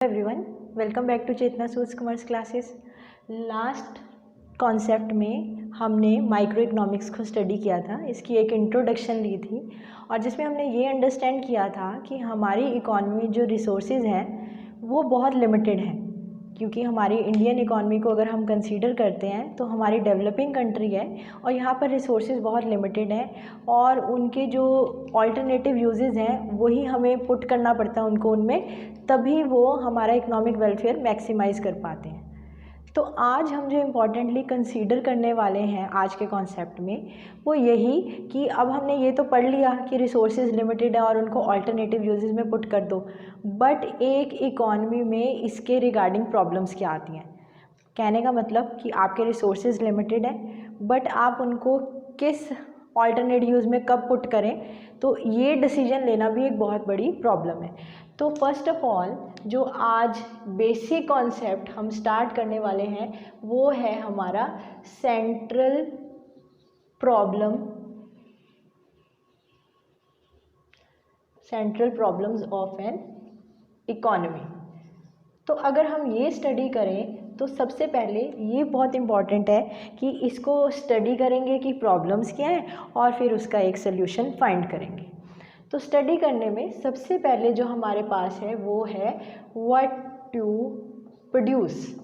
Everyone, welcome back to Chetna सूज commerce classes. Last concept में हमने माइक्रो इकोनॉमिक्स को स्टडी किया था, इसकी एक इंट्रोडक्शन ली थी और जिसमें हमने ये अंडरस्टैंड किया था कि हमारी इकॉनमी जो रिसोर्सेज हैं वो बहुत लिमिटेड हैं, क्योंकि हमारी इंडियन इकॉनमी को अगर हम कंसीडर करते हैं तो हमारी डेवलपिंग कंट्री है और यहाँ पर रिसोर्सेज बहुत लिमिटेड हैं और उनके जो ऑल्टरनेटिव यूजेस हैं वही हमें पुट करना पड़ता है उनको उनमें, तभी वो हमारा इकोनॉमिक वेलफेयर मैक्सिमाइज़ कर पाते हैं। तो आज हम जो इम्पॉर्टेंटली कंसीडर करने वाले हैं आज के कॉन्सेप्ट में वो यही कि अब हमने ये तो पढ़ लिया कि रिसोर्सेज लिमिटेड है और उनको अल्टरनेटिव यूजेस में पुट कर दो, बट एक इकॉनमी में इसके रिगार्डिंग प्रॉब्लम्स क्या आती हैं। कहने का मतलब कि आपके रिसोर्सेज लिमिटेड हैं बट आप उनको किस ऑल्टरनेट यूज़ में कब पुट करें, तो ये डिसीजन लेना भी एक बहुत बड़ी प्रॉब्लम है। तो फर्स्ट ऑफ ऑल जो आज बेसिक कॉन्सेप्ट हम स्टार्ट करने वाले हैं वो है हमारा central problems of an economy. तो अगर हम ये स्टडी करें तो सबसे पहले ये बहुत इम्पॉर्टेंट है कि इसको स्टडी करेंगे कि प्रॉब्लम्स क्या हैं और फिर उसका एक सल्यूशन फाइंड करेंगे। तो स्टडी करने में सबसे पहले जो हमारे पास है वो है व्हाट टू प्रोड्यूस।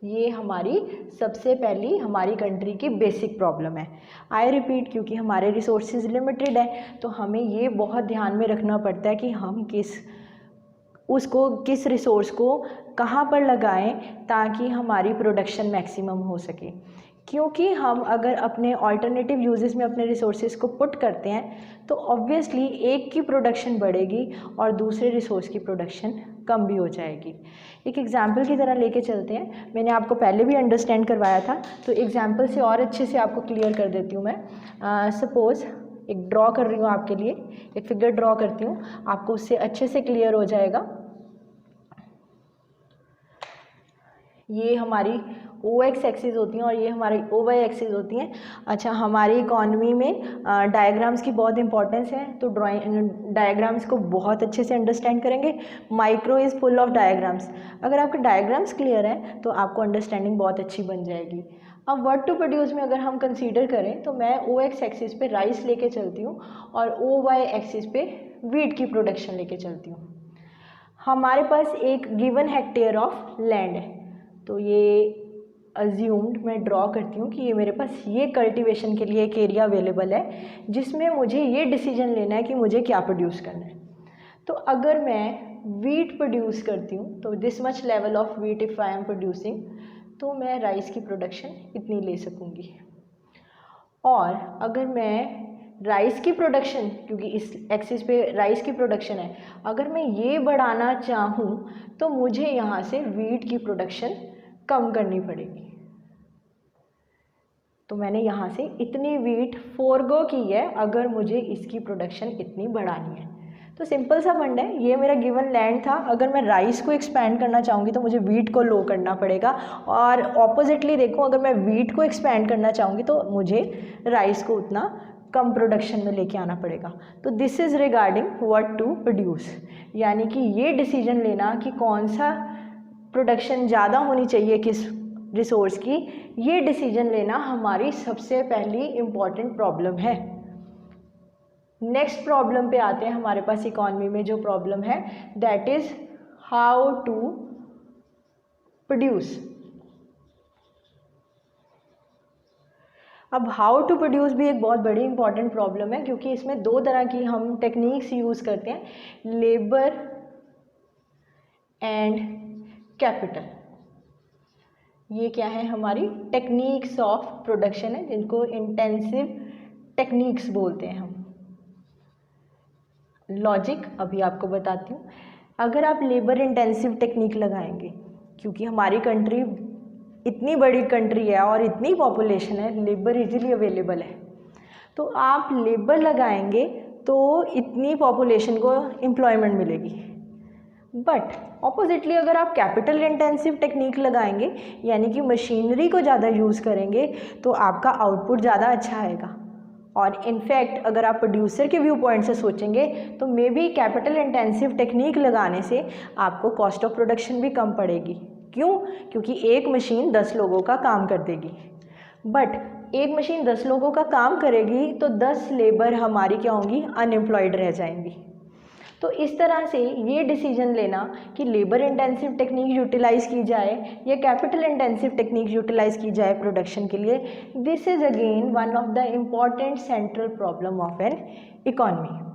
ये हमारी सबसे पहली हमारी कंट्री की बेसिक प्रॉब्लम है। आई रिपीट, क्योंकि हमारे रिसोर्सेज लिमिटेड है तो हमें ये बहुत ध्यान में रखना पड़ता है कि हम किस रिसोर्स को कहाँ पर लगाएं ताकि हमारी प्रोडक्शन मैक्सिमम हो सके। क्योंकि हम अगर अपने ऑल्टरनेटिव यूजेस में अपने रिसोर्सेज को पुट करते हैं तो ऑब्वियसली एक की प्रोडक्शन बढ़ेगी और दूसरे रिसोर्स की प्रोडक्शन कम भी हो जाएगी। एक एग्जांपल की तरह लेके चलते हैं, मैंने आपको पहले भी अंडरस्टैंड करवाया था तो एग्जांपल से और अच्छे से आपको क्लियर कर देती हूँ मैं। सपोज़ एक ड्रॉ कर रही हूँ आपके लिए, एक फिगर ड्रॉ करती हूँ, आपको उससे अच्छे से क्लियर हो जाएगा। ये हमारी OX एक्सिस होती हैं और ये हमारी OY एक्सिस होती हैं। अच्छा, हमारी इकॉनमी में डायग्राम्स की बहुत इंपॉर्टेंस है, तो डायग्राम्स को बहुत अच्छे से अंडरस्टैंड करेंगे। Micro is full of diagrams. अगर आपके डायग्राम्स क्लियर हैं तो आपको अंडरस्टैंडिंग बहुत अच्छी बन जाएगी। अब व्हाट टू प्रोड्यूस में अगर हम कंसीडर करें तो मैं OX एक्सिस पे राइस लेके चलती हूँ और OY एक्सिस पे वीट की प्रोडक्शन लेके चलती हूँ। हमारे पास एक गिवन हेक्टेयर ऑफ लैंड है, तो ये अज्यूम्ड मैं ड्रॉ करती हूँ कि ये मेरे पास ये कल्टीवेशन के लिए एक एरिया अवेलेबल है जिसमें मुझे ये डिसीजन लेना है कि मुझे क्या प्रोड्यूस करना है। तो अगर मैं वीट प्रोड्यूस करती हूँ तो this much level of wheat if I am producing, तो मैं राइस की प्रोडक्शन इतनी ले सकूँगी। और अगर मैं राइस की प्रोडक्शन, क्योंकि इस एक्सिस पे राइस की प्रोडक्शन है, अगर मैं ये बढ़ाना चाहूँ तो मुझे यहाँ से वीट की प्रोडक्शन कम करनी पड़ेगी। तो मैंने यहाँ से इतनी वीट फोरगो की है अगर मुझे इसकी प्रोडक्शन इतनी बढ़ानी है। तो सिंपल सा फंड है, ये मेरा गिवन लैंड था, अगर मैं राइस को एक्सपैंड करना चाहूँगी तो मुझे वीट को लो करना पड़ेगा, और ऑपोजिटली देखो अगर मैं वीट को एक्सपैंड करना चाहूँगी तो मुझे राइस को उतना कम प्रोडक्शन में लेके आना पड़ेगा। तो this is regarding what to produce, यानी कि ये डिसीजन लेना कि कौन सा प्रोडक्शन ज़्यादा होनी चाहिए किस रिसोर्स की, ये डिसीजन लेना हमारी सबसे पहली इम्पॉर्टेंट प्रॉब्लम है। नेक्स्ट प्रॉब्लम पे आते हैं। हमारे पास इकॉनमी में जो प्रॉब्लम है that is how to produce. अब हाउ टू प्रोड्यूस भी एक बहुत बड़ी इंपॉर्टेंट प्रॉब्लम है, क्योंकि इसमें दो तरह की हम टेक्निक्स यूज़ करते हैं, लेबर एंड कैपिटल। ये क्या है, हमारी टेक्निक्स ऑफ प्रोडक्शन है, जिनको इंटेंसिव टेक्निक्स बोलते हैं हम। लॉजिक अभी आपको बताती हूँ। अगर आप लेबर इंटेंसिव टेक्निक लगाएंगे, क्योंकि हमारी कंट्री इतनी बड़ी कंट्री है और इतनी पॉपुलेशन है, लेबर इजीली अवेलेबल है, तो आप लेबर लगाएंगे तो इतनी पॉपुलेशन को एम्प्लॉयमेंट मिलेगी। बट ऑपोजिटली अगर आप कैपिटल इंटेंसिव टेक्निक लगाएंगे, यानी कि मशीनरी को ज़्यादा यूज़ करेंगे, तो आपका आउटपुट ज़्यादा अच्छा आएगा। और इनफैक्ट अगर आप प्रोड्यूसर के व्यू पॉइंट से सोचेंगे तो may be capital intensive technique लगाने से आपको कॉस्ट ऑफ प्रोडक्शन भी कम पड़ेगी। क्यों? क्योंकि एक मशीन 10 लोगों का काम कर देगी, बट एक मशीन 10 लोगों का काम करेगी तो 10 लेबर हमारी क्या होंगी, अनएम्प्लॉयड रह जाएंगी। तो इस तरह से ये डिसीजन लेना कि लेबर इंटेंसिव टेक्निक यूटिलाइज की जाए या कैपिटल इंटेंसिव टेक्निक यूटिलाइज की जाए प्रोडक्शन के लिए, this is again one of the important central problem of an economy.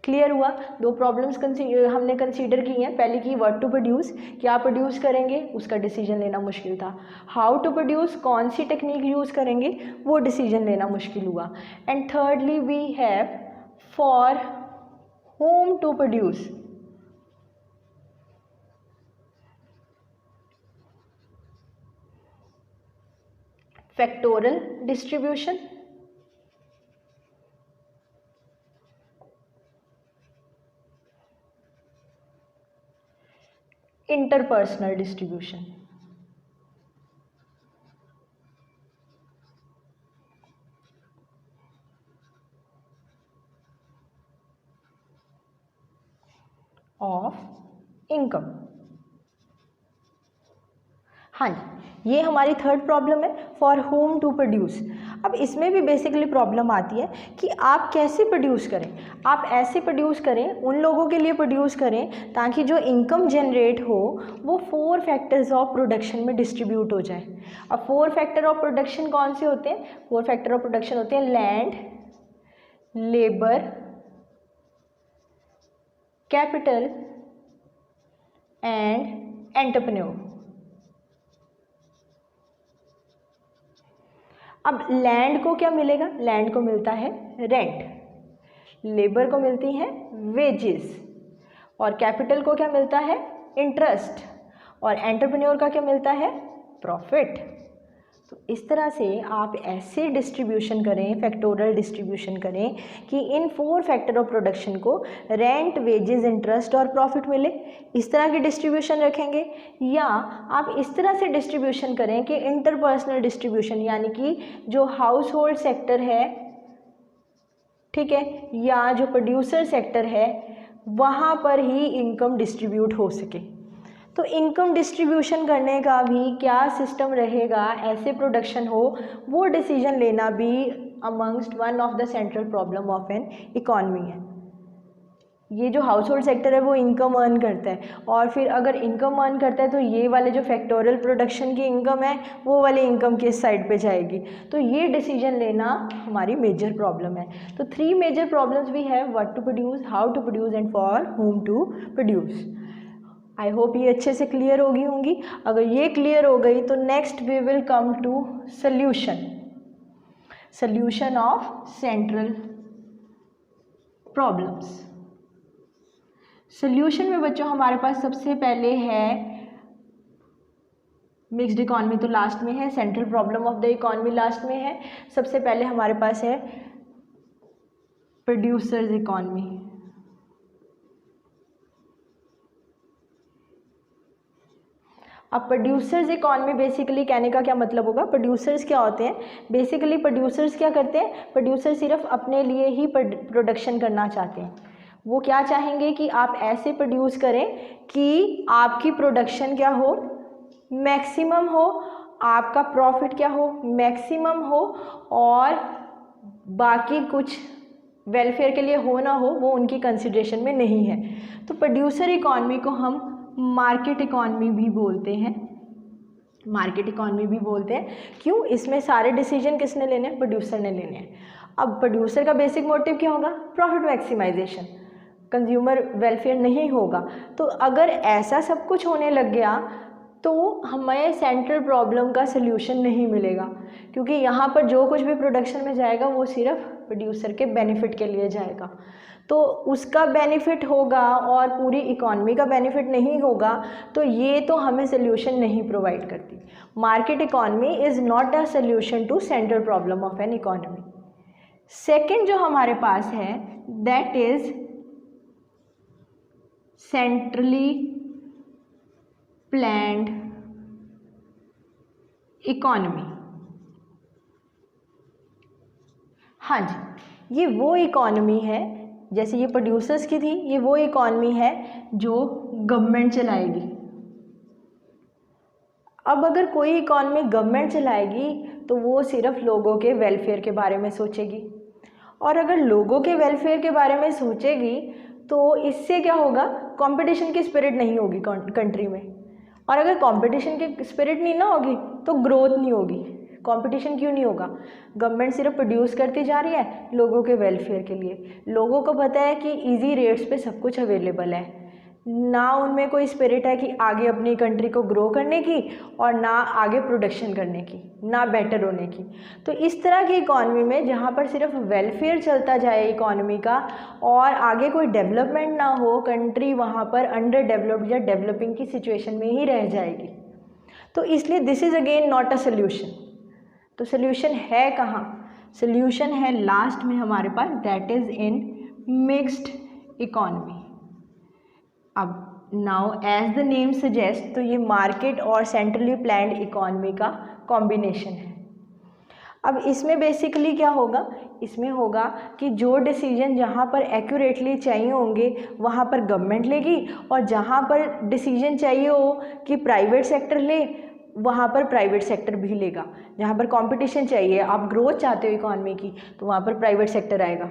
Clear हुआ? दो प्रॉब्लम्स हमने कंसीडर की हैं। पहले की व्हाट टू प्रोड्यूस, क्या प्रोड्यूस करेंगे, उसका डिसीजन लेना मुश्किल था। हाउ टू प्रोड्यूस, कौन सी टेक्निक यूज़ करेंगे, वो डिसीजन लेना मुश्किल हुआ। And thirdly we have for whom to produce, factorial distribution, interpersonal distribution। Of income. हाँ जी, ये हमारी थर्ड प्रॉब्लम है, फॉर होम टू प्रोड्यूस। अब इसमें भी बेसिकली प्रॉब्लम आती है कि आप कैसे प्रोड्यूस करें। आप ऐसे प्रोड्यूस करें, उन लोगों के लिए प्रोड्यूस करें ताकि जो इनकम जनरेट हो वो 4 फैक्टर्स ऑफ प्रोडक्शन में डिस्ट्रीब्यूट हो जाए। अब 4 फैक्टर ऑफ प्रोडक्शन कौन से होते हैं? 4 फैक्टर ऑफ प्रोडक्शन होते हैं land, labour, capital and entrepreneur. अब लैंड को क्या मिलेगा? लैंड को मिलता है रेंट, लेबर को मिलती हैं वेजेस, और कैपिटल को क्या मिलता है? इंटरेस्ट, और एंटरप्रेन्योर का क्या मिलता है? प्रॉफिट। तो इस तरह से आप ऐसे डिस्ट्रीब्यूशन करें, फैक्टोरियल डिस्ट्रीब्यूशन करें कि इन 4 फैक्टर ऑफ प्रोडक्शन को रेंट, वेजेस, इंटरेस्ट और प्रॉफिट मिले। इस तरह की डिस्ट्रीब्यूशन रखेंगे, या आप इस तरह से डिस्ट्रीब्यूशन करें कि इंटरपर्सनल डिस्ट्रीब्यूशन, यानी कि जो हाउस होल्ड सेक्टर है, ठीक है, या जो प्रोड्यूसर सेक्टर है, वहाँ पर ही इनकम डिस्ट्रीब्यूट हो सके। तो इनकम डिस्ट्रीब्यूशन करने का भी क्या सिस्टम रहेगा, ऐसे प्रोडक्शन हो, वो डिसीजन लेना भी amongst one of the central problem of an economy है। ये जो हाउस होल्ड सेक्टर है वो इनकम अर्न करता है, और फिर अगर इनकम अर्न करता है तो ये वाले जो फैक्टोरियल प्रोडक्शन की इनकम है वो वाली इनकम किस साइड पे जाएगी। तो ये डिसीजन लेना हमारी मेजर प्रॉब्लम है। तो 3 मेजर प्रॉब्लम्स भी है, what to produce, how to produce and for whom to produce. I hope ये अच्छे से क्लियर होंगी। अगर ये क्लियर हो गई तो next we will come to solution of central problems. Solution में बच्चों हमारे पास सबसे पहले है मिक्स्ड इकॉनमी, तो लास्ट में है। Central problem of the economy last में है। सबसे पहले हमारे पास है प्रोड्यूसर्स इकॉनमी। अब प्रोड्यूसर्स इकॉनमी बेसिकली कहने का क्या मतलब होगा, प्रोड्यूसर्स क्या होते हैं? बेसिकली प्रोड्यूसर्स क्या करते हैं? प्रोड्यूसर सिर्फ अपने लिए ही प्रोडक्शन करना चाहते हैं। वो क्या चाहेंगे कि आप ऐसे प्रोड्यूस करें कि आपकी प्रोडक्शन क्या हो, मैक्सिमम हो, आपका प्रॉफिट क्या हो, मैक्सिमम हो, और बाकी कुछ वेलफेयर के लिए हो ना हो वो उनकी कंसिडरेशन में नहीं है। तो प्रोड्यूसर इकॉनमी को हम मार्केट इकॉनमी भी बोलते हैं। मार्केट इकॉनमी भी बोलते हैं। क्यों? इसमें सारे डिसीजन किसने लेने हैं? प्रोड्यूसर ने लेने हैं। अब प्रोड्यूसर का बेसिक मोटिव क्या होगा? प्रॉफिट मैक्सिमाइजेशन, कंज्यूमर वेलफेयर नहीं होगा। तो अगर ऐसा सब कुछ होने लग गया तो हमें सेंट्रल प्रॉब्लम का सल्यूशन नहीं मिलेगा, क्योंकि यहाँ पर जो कुछ भी प्रोडक्शन में जाएगा वो सिर्फ प्रोड्यूसर के बेनिफिट के लिए जाएगा। तो उसका बेनिफिट होगा और पूरी इकॉनमी का बेनिफिट नहीं होगा, तो ये तो हमें सल्यूशन नहीं प्रोवाइड करती। Market economy is not a solution to central problem of an economy. Second जो हमारे पास है that is centrally planned economy. हाँ जी, ये वो इकॉनमी है, जैसे ये प्रोड्यूसर्स की थी, ये वो इकॉनमी है जो गवर्नमेंट चलाएगी। अब अगर कोई इकॉनमी गवर्नमेंट चलाएगी तो वो सिर्फ लोगों के वेलफेयर के बारे में सोचेगी, और अगर लोगों के वेलफेयर के बारे में सोचेगी तो इससे क्या होगा, कंपटीशन की स्पिरिट नहीं होगी कंट्री में, और अगर कंपटीशन की स्पिरिट नहीं ना होगी तो ग्रोथ नहीं होगी। कंपटीशन क्यों नहीं होगा, गवर्नमेंट सिर्फ प्रोड्यूस करती जा रही है लोगों के वेलफेयर के लिए। लोगों को पता है कि इजी रेट्स पे सब कुछ अवेलेबल है, ना उनमें कोई स्पिरिट है कि आगे अपनी कंट्री को ग्रो करने की, और ना आगे प्रोडक्शन करने की, ना बेटर होने की। तो इस तरह की इकॉनमी में जहाँ पर सिर्फ वेलफेयर चलता जाए इकॉनमी का और आगे कोई डेवलपमेंट ना हो, कंट्री वहाँ पर अंडर डेवलप्ड या डेवलपिंग की सिचुएशन में ही रह जाएगी। तो इसलिए this is again not a solution. तो सोल्यूशन है कहाँ, सोल्यूशन है लास्ट में हमारे पास, that is in mixed economy. अब now as the name suggest, तो ये मार्केट और सेंट्रली प्लान्ड इकॉनमी का कॉम्बिनेशन है। अब इसमें बेसिकली क्या होगा, इसमें होगा कि जो डिसीजन जहाँ पर एक्यूरेटली चाहिए होंगे वहाँ पर गवर्नमेंट लेगी, और जहाँ पर डिसीजन चाहिए हो कि प्राइवेट सेक्टर ले वहाँ पर प्राइवेट सेक्टर भी लेगा। जहाँ पर कंपटीशन चाहिए, आप ग्रोथ चाहते हो इकॉनमी की, तो वहाँ पर प्राइवेट सेक्टर आएगा,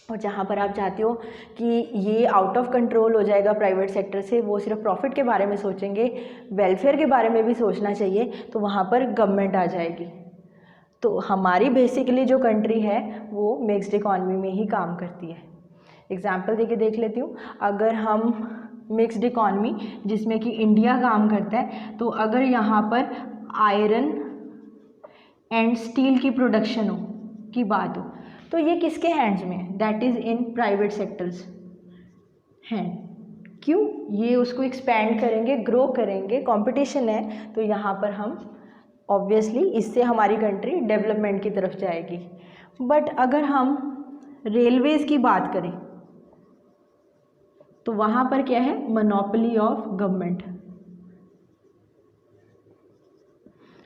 और जहाँ पर आप चाहते हो कि ये आउट ऑफ कंट्रोल हो जाएगा प्राइवेट सेक्टर से, वो सिर्फ प्रॉफिट के बारे में सोचेंगे, वेलफेयर के बारे में भी सोचना चाहिए, तो वहाँ पर गवर्नमेंट आ जाएगी। तो हमारी बेसिकली जो कंट्री है वो मिक्स्ड इकॉनमी में ही काम करती है। एग्जाम्पल देके देख लेती हूँ, अगर हम मिक्स्ड इकॉनमी जिसमें कि इंडिया काम करता है, तो अगर यहाँ पर आयरन एंड स्टील की प्रोडक्शन हो की बात हो, तो ये किसके हैंड्स में है, that is in private sectors hand. क्यों, ये उसको एक्सपैंड करेंगे, ग्रो करेंगे, कंपटीशन है, तो यहाँ पर हम ऑब्वियसली इससे हमारी कंट्री डेवलपमेंट की तरफ जाएगी। बट अगर हम रेलवेज़ की बात करें तो वहाँ पर क्या है, मोनोपोली ऑफ गवर्नमेंट।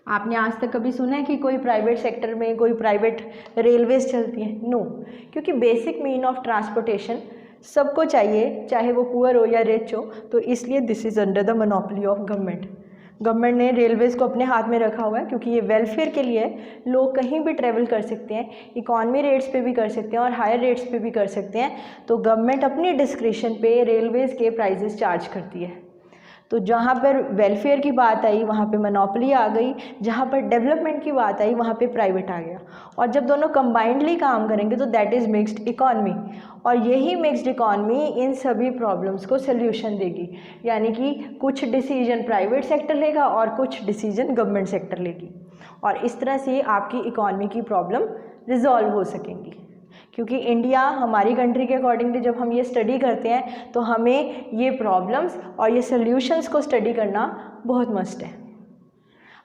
आपने आज तक कभी सुना है कि कोई प्राइवेट सेक्टर में कोई प्राइवेट रेलवेज चलती हैं? नो, क्योंकि बेसिक मीन ऑफ ट्रांसपोर्टेशन सबको चाहिए, चाहे वो पुअर हो या रिच हो, तो इसलिए this is under the monopoly of government. Government ने रेलवेज़ को अपने हाथ में रखा हुआ है क्योंकि ये वेलफेयर के लिए है, लोग कहीं भी ट्रैवल कर सकते हैं, इकॉनमी रेट्स पे भी कर सकते हैं और हायर रेट्स पे भी कर सकते हैं। तो गवर्नमेंट अपनी डिस्क्रिशन पे रेलवेज़ के प्राइजेस चार्ज करती है। तो जहाँ पर वेलफेयर की बात आई वहाँ पे मोनोपोली आ गई, जहाँ पर डेवलपमेंट की बात आई वहाँ पे प्राइवेट आ गया, और जब दोनों कंबाइंडली काम करेंगे तो दैट इज़ मिक्स्ड इकॉनमी। और यही मिक्स्ड इकॉनमी इन सभी प्रॉब्लम्स को सल्यूशन देगी, यानी कि कुछ डिसीजन प्राइवेट सेक्टर लेगा और कुछ डिसीजन गवर्नमेंट सेक्टर लेगी, और इस तरह से आपकी इकॉनमी की प्रॉब्लम रिजॉल्व हो सकेंगी। क्योंकि इंडिया हमारी कंट्री के अकॉर्डिंगली जब हम ये स्टडी करते हैं तो हमें ये प्रॉब्लम्स और ये सल्यूशंस को स्टडी करना बहुत मस्ट है।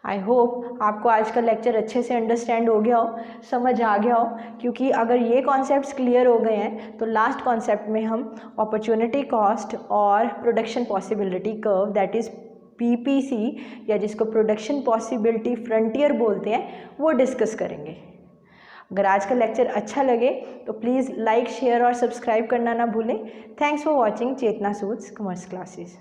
आई होप आपको आज का लेक्चर अच्छे से अंडरस्टैंड हो गया हो, समझ आ गया हो, क्योंकि अगर ये कॉन्सेप्ट्स क्लियर हो गए हैं तो लास्ट कॉन्सेप्ट में हम अपॉर्चुनिटी कॉस्ट और production possibility curve, that is PPC, या जिसको प्रोडक्शन पॉसिबिलिटी फ्रंटियर बोलते हैं, वो डिस्कस करेंगे। अगर आज का लेक्चर अच्छा लगे तो प्लीज़ लाइक, शेयर और सब्सक्राइब करना ना भूलें। थैंक्स फॉर वॉचिंग चेतना सूट्स कॉमर्स क्लासेस।